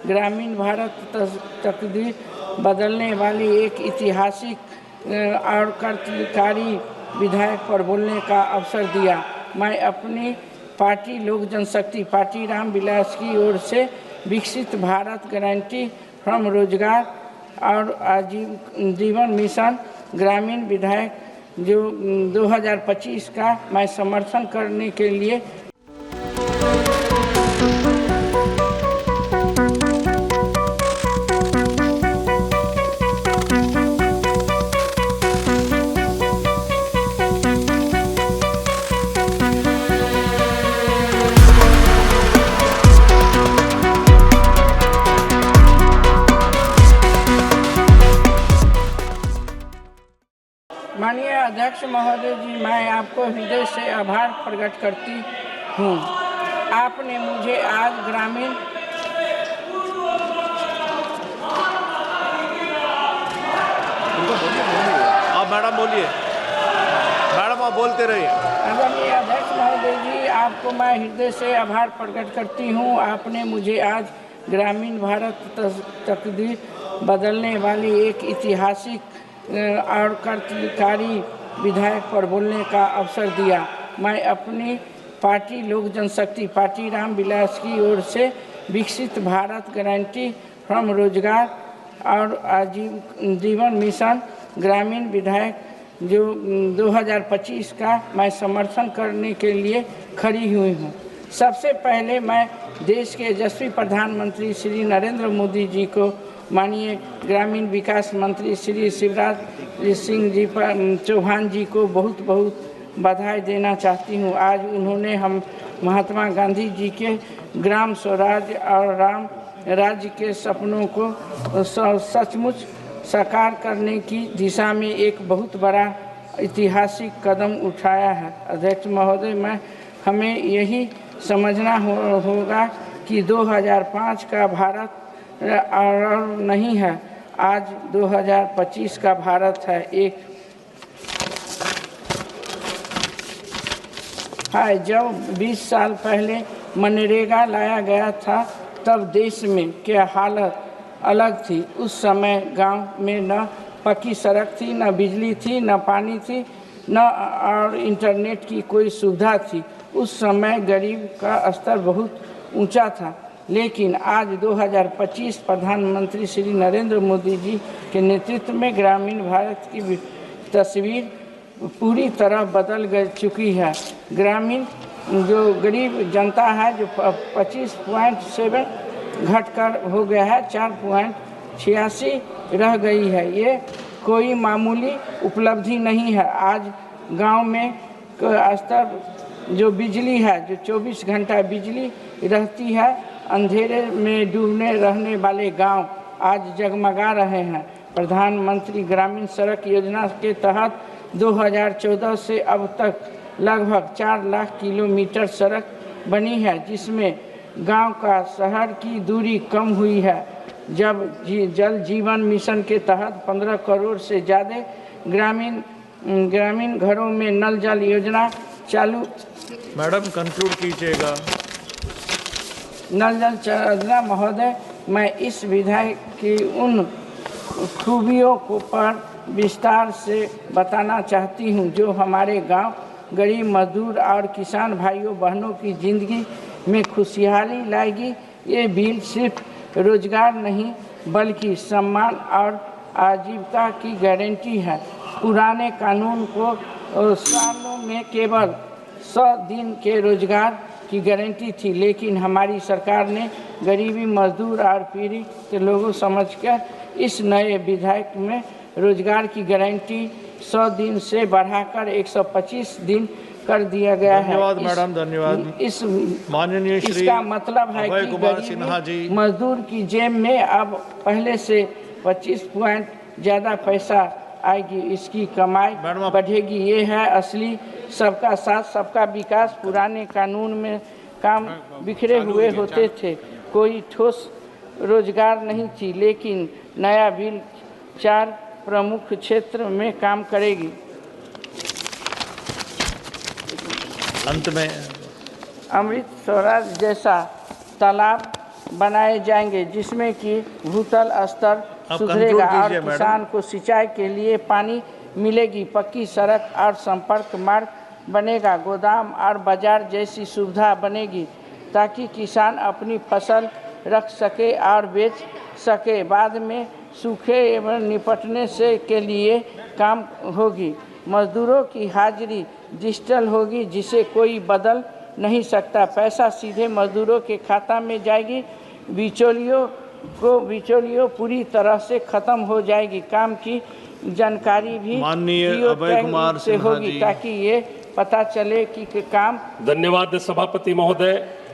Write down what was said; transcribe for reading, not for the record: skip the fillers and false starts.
ग्रामीण भारत तकदीर बदलने वाली एक ऐतिहासिक और क्रांतिकारी विधेयक पर बोलने का अवसर दिया। मैं अपनी पार्टी लोक जनशक्ति पार्टी रामविलास की ओर से विकसित भारत गारंटी फ्रॉम रोजगार और आजीवन मिशन ग्रामीण विधेयक जो 2025 का मैं समर्थन करने के लिए माननीय अध्यक्ष महोदय जी, मैं आपको हृदय से आभार प्रकट करती हूँ। आपने मुझे आज ग्रामीण आप मैडम बोलिए, मैडम आप बोलते रहिए। आदरणीय अध्यक्ष महोदय जी, आपको मैं हृदय से आभार प्रकट करती हूँ। आपने मुझे आज ग्रामीण भारत तकदीर बदलने वाली एक ऐतिहासिक और क्रांतिकारी विधेयक पर बोलने का अवसर दिया। मैं अपनी पार्टी लोक जनशक्ति पार्टी रामविलास की ओर से विकसित भारत गारंटी फ्रॉम रोजगार और आजीवन मिशन ग्रामीण विधेयक जो 2025 का मैं समर्थन करने के लिए खड़ी हुई हूँ। सबसे पहले मैं देश के यशस्वी प्रधानमंत्री श्री नरेंद्र मोदी जी को, माननीय ग्रामीण विकास मंत्री श्री शिवराज सिंह जी चौहान जी को बहुत बहुत बधाई देना चाहती हूँ। आज उन्होंने हम महात्मा गांधी जी के ग्राम स्वराज और राम राज्य के सपनों को सचमुच साकार करने की दिशा में एक बहुत बड़ा ऐतिहासिक कदम उठाया है। अध्यक्ष महोदय, हमें यही समझना होगा कि 2005 का भारत और नहीं है, आज 2025 का भारत है। जब 20 साल पहले मनरेगा लाया गया था तब देश में क्या हालत अलग थी। उस समय गांव में न पक्की सड़क थी, न बिजली थी, न पानी थी, न और इंटरनेट की कोई सुविधा थी। उस समय गरीब का स्तर बहुत ऊंचा था। लेकिन आज 2025 प्रधानमंत्री श्री नरेंद्र मोदी जी के नेतृत्व में ग्रामीण भारत की तस्वीर पूरी तरह बदल चुकी है। ग्रामीण जो गरीब जनता है जो 25.7 घटकर हो गया है 4.86 रह गई है। ये कोई मामूली उपलब्धि नहीं है। आज गांव में स्तर जो बिजली है, जो 24 घंटा बिजली रहती है, अंधेरे में डूबने रहने वाले गांव आज जगमगा रहे हैं। प्रधानमंत्री ग्रामीण सड़क योजना के तहत 2014 से अब तक लगभग 4 लाख किलोमीटर सड़क बनी है, जिसमें गांव का शहर की दूरी कम हुई है। जब जल जीवन मिशन के तहत 15 करोड़ से ज़्यादा ग्रामीण घरों में नल जल योजना चालू। मैडम कंक्लूड कीजिएगा। नल जल योजना महोदय, मैं इस विधेयक की उन खूबियों को पर विस्तार से बताना चाहती हूँ जो हमारे गांव, गरीब मजदूर और किसान भाइयों बहनों की ज़िंदगी में खुशहाली लाएगी। ये बिल सिर्फ रोजगार नहीं बल्कि सम्मान और आजीविका की गारंटी है। पुराने कानून को सालों में केवल 100 दिन के रोजगार की गारंटी थी, लेकिन हमारी सरकार ने गरीबी, मजदूर और पीड़ित के लोगों समझकर इस नए विधेयक में रोजगार की गारंटी 100 दिन से बढ़ाकर 125 दिन कर दिया गया है। धन्यवाद मैडम, धन्यवाद। इस माननीय श्री इसका मतलब है कि गरीब मजदूर की जेब में अब पहले से 25 पॉइंट ज़्यादा पैसा आएगी, इसकी कमाई बढ़ेगी। ये है असली सबका साथ सबका विकास। पुराने कानून में काम बिखरे हुए होते थे, कोई ठोस रोजगार नहीं थी, लेकिन नया बिल 4 प्रमुख क्षेत्र में काम करेगी। अंत में अमृत स्वराज जैसा तालाब बनाए जाएंगे जिसमें कि भूतल स्तर सुधरेगा और किसान को सिंचाई के लिए पानी मिलेगी। पक्की सड़क और संपर्क मार्ग बनेगा। गोदाम और बाजार जैसी सुविधा बनेगी ताकि किसान अपनी फसल रख सके और बेच सके। बाद में सूखे एवं निपटने से के लिए काम होगी। मजदूरों की हाजिरी डिजिटल होगी जिसे कोई बदल नहीं सकता। पैसा सीधे मजदूरों के खाता में जाएगी। बिचौलियों पूरी तरह से खत्म हो जाएगी। काम की जानकारी भी माननीय अभय कुमार से होगी ताकि ये पता चले कि काम। धन्यवाद सभापति महोदय।